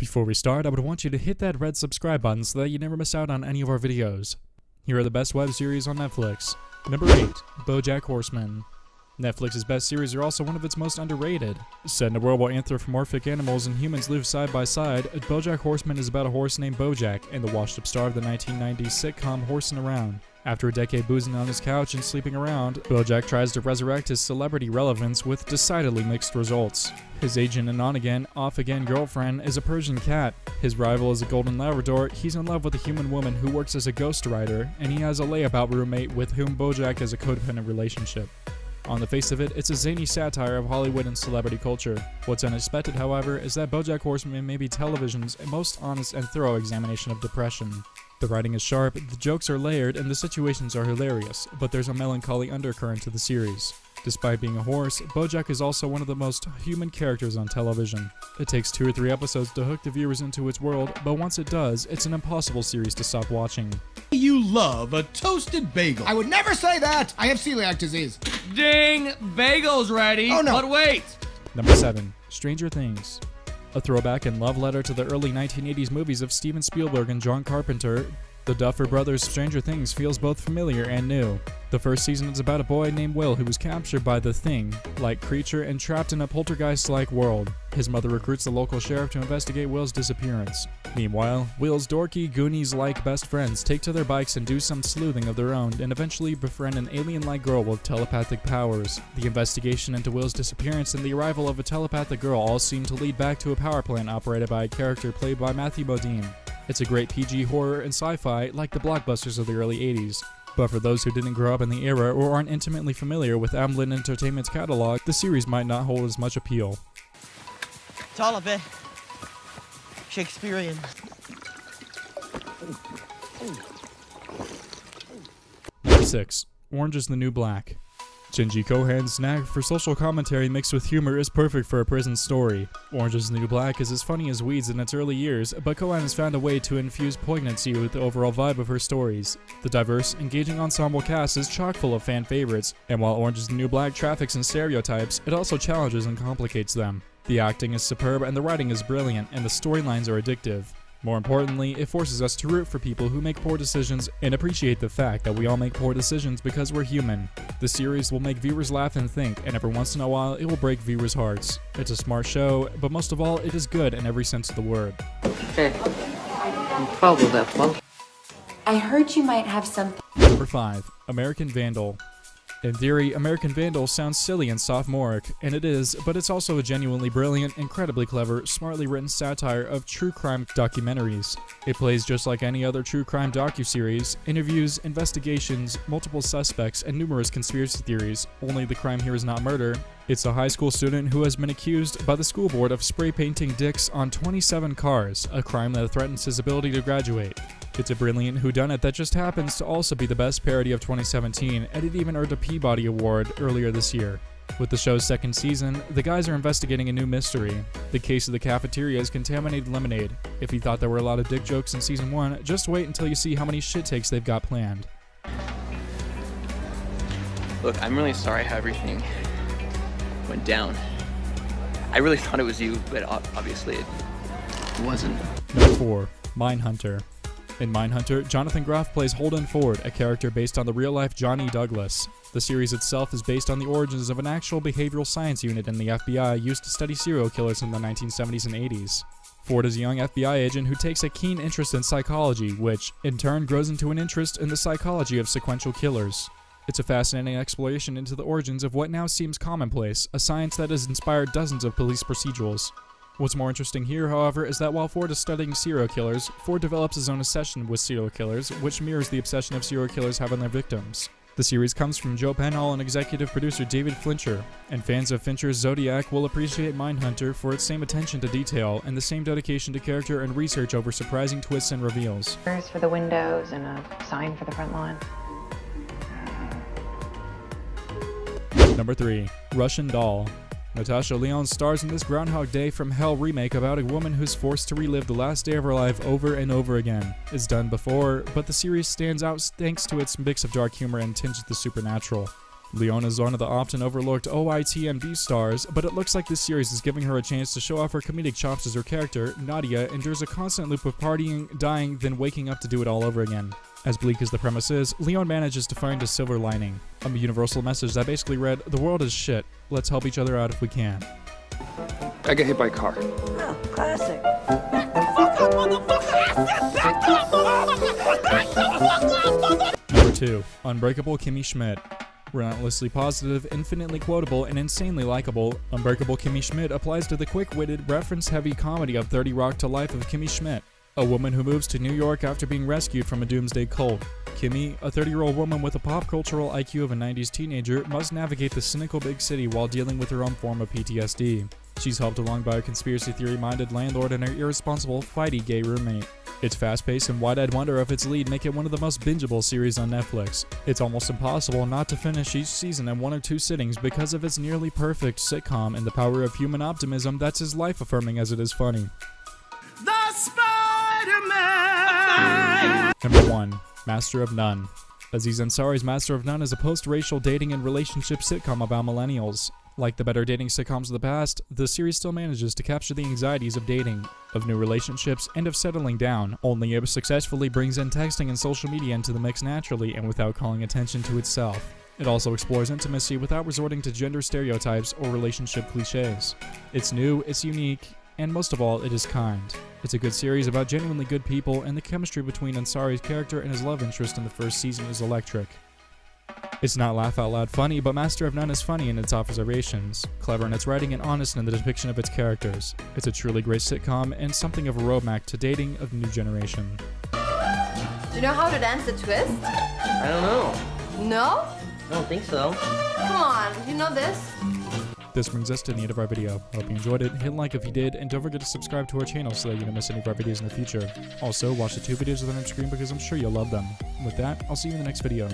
Before we start, I would want you to hit that red subscribe button so that you never miss out on any of our videos. Here are the best web series on Netflix. Number 8, BoJack Horseman. Netflix's best series are also one of its most underrated. Set in a world where anthropomorphic animals and humans live side by side, BoJack Horseman is about a horse named Bojack and the washed-up star of the 1990s sitcom Horsin' Around. After a decade boozing on his couch and sleeping around, Bojack tries to resurrect his celebrity relevance with decidedly mixed results. His agent and on-again, off-again girlfriend is a Persian cat. His rival is a golden Labrador. He's in love with a human woman who works as a ghostwriter, and he has a layabout roommate with whom Bojack has a codependent relationship. On the face of it, it's a zany satire of Hollywood and celebrity culture. What's unexpected, however, is that BoJack Horseman may be television's most honest and thorough examination of depression. The writing is sharp, the jokes are layered, and the situations are hilarious, but there's a melancholy undercurrent to the series. Despite being a horse, Bojack is also one of the most human characters on television. It takes 2 or 3 episodes to hook the viewers into its world, but once it does, it's an impossible series to stop watching. You love a toasted bagel. I would never say that! I have celiac disease. Ding! Bagel's ready! Oh, no. But wait! Number 7, Stranger Things. A throwback and love letter to the early 1980s movies of Steven Spielberg and John Carpenter, the Duffer Brothers' Stranger Things feels both familiar and new. The first season is about a boy named Will who was captured by the Thing-like creature and trapped in a poltergeist-like world. His mother recruits the local sheriff to investigate Will's disappearance. Meanwhile, Will's dorky, Goonies-like best friends take to their bikes and do some sleuthing of their own and eventually befriend an alien-like girl with telepathic powers. The investigation into Will's disappearance and the arrival of a telepathic girl all seem to lead back to a power plant operated by a character played by Matthew Modine. It's a great PG horror and sci-fi like the blockbusters of the early 80s. But for those who didn't grow up in the era or aren't intimately familiar with Amblin Entertainment's catalog, the series might not hold as much appeal. It's all a bit Shakespearean. Number 6, Orange is the New Black. Shinji Kohan's knack for social commentary mixed with humor is perfect for a prison story. Orange is the New Black is as funny as weeds in its early years, but Kohan has found a way to infuse poignancy with the overall vibe of her stories. The diverse, engaging ensemble cast is chock full of fan favorites, and while Orange is the New Black traffics in stereotypes, it also challenges and complicates them. The acting is superb and the writing is brilliant, and the storylines are addictive. More importantly, it forces us to root for people who make poor decisions and appreciate the fact that we all make poor decisions because we're human. The series will make viewers laugh and think, and every once in a while, it will break viewers' hearts. It's a smart show, but most of all, it is good in every sense of the word. Hey, I'm 12 with that one. I heard you might have something. Number 5, American Vandal. In theory, American Vandal sounds silly and sophomoric, and it is, but it's also a genuinely brilliant, incredibly clever, smartly written satire of true crime documentaries. It plays just like any other true crime docuseries, interviews, investigations, multiple suspects, and numerous conspiracy theories, only the crime here is not murder. It's a high school student who has been accused by the school board of spray painting dicks on 27 cars, a crime that threatens his ability to graduate. It's a brilliant whodunit that just happens to also be the best parody of 2017, and it even earned a Peabody Award earlier this year. With the show's second season, the guys are investigating a new mystery. The case of the cafeteria's contaminated lemonade. If you thought there were a lot of dick jokes in season 1, just wait until you see how many shit takes they've got planned. Look, I'm really sorry how everything went down. I really thought it was you, but obviously it wasn't. Number 4, Mindhunter. In Mindhunter, Jonathan Groff plays Holden Ford, a character based on the real-life Johnny Douglas. The series itself is based on the origins of an actual behavioral science unit in the FBI used to study serial killers in the 1970s and 80s. Ford is a young FBI agent who takes a keen interest in psychology, which, in turn, grows into an interest in the psychology of sequential killers. It's a fascinating exploration into the origins of what now seems commonplace, a science that has inspired dozens of police procedurals. What's more interesting here, however, is that while Ford is studying serial killers, Ford develops his own obsession with serial killers, which mirrors the obsession of serial killers have on their victims. The series comes from Joe Penhall and executive producer David Fincher, and fans of Fincher's Zodiac will appreciate Mindhunter for its same attention to detail and the same dedication to character and research over surprising twists and reveals. For the windows and a sign for the front lawn. Number 3, Russian Doll. Natasha Lyonne stars in this Groundhog Day from Hell remake about a woman who's forced to relive the last day of her life over and over again. It's done before, but the series stands out thanks to its mix of dark humor and tinge of the supernatural. Leon is one of the often overlooked OITMD stars, but it looks like this series is giving her a chance to show off her comedic chops as her character, Nadia, endures a constant loop of partying, dying, then waking up to do it all over again. As bleak as the premise is, Leon manages to find a silver lining. A universal message that basically read, "The world is shit. Let's help each other out if we can." I got hit by a car. Oh, classic. Number 2. Unbreakable Kimmy Schmidt. Relentlessly positive, infinitely quotable, and insanely likable, Unbreakable Kimmy Schmidt applies to the quick-witted, reference-heavy comedy of 30 Rock to life of Kimmy Schmidt, a woman who moves to New York after being rescued from a doomsday cult. Kimmy, a 30-year-old woman with a pop cultural IQ of a 90s teenager, must navigate the cynical big city while dealing with her own form of PTSD. She's helped along by a conspiracy theory-minded landlord and her irresponsible, fighty gay roommate. Its fast-paced and wide-eyed wonder of its lead make it one of the most bingeable series on Netflix. It's almost impossible not to finish each season in 1 or 2 sittings because of its nearly perfect sitcom and the power of human optimism that's as life-affirming as it is funny. The Spider-Man! Number 1. Master of None. Aziz Ansari's Master of None is a post-racial dating and relationship sitcom about millennials. Like the better dating sitcoms of the past, the series still manages to capture the anxieties of dating, of new relationships, and of settling down, only it successfully brings in texting and social media into the mix naturally and without calling attention to itself. It also explores intimacy without resorting to gender stereotypes or relationship cliches. It's new, it's unique, and most of all, it is kind. It's a good series about genuinely good people, and the chemistry between Ansari's character and his love interest in the first season is electric. It's not laugh-out-loud funny, but Master of None is funny in its observations, clever in its writing, and honest in the depiction of its characters. It's a truly great sitcom, and something of a roadmap to dating of the new generation. Do you know how to dance the twist? I don't know. No? I don't think so. Come on, you know this? This brings us to the end of our video. I hope you enjoyed it, hit like if you did, and don't forget to subscribe to our channel so that you don't miss any of our videos in the future. Also, watch the 2 videos on the screen because I'm sure you'll love them. With that, I'll see you in the next video.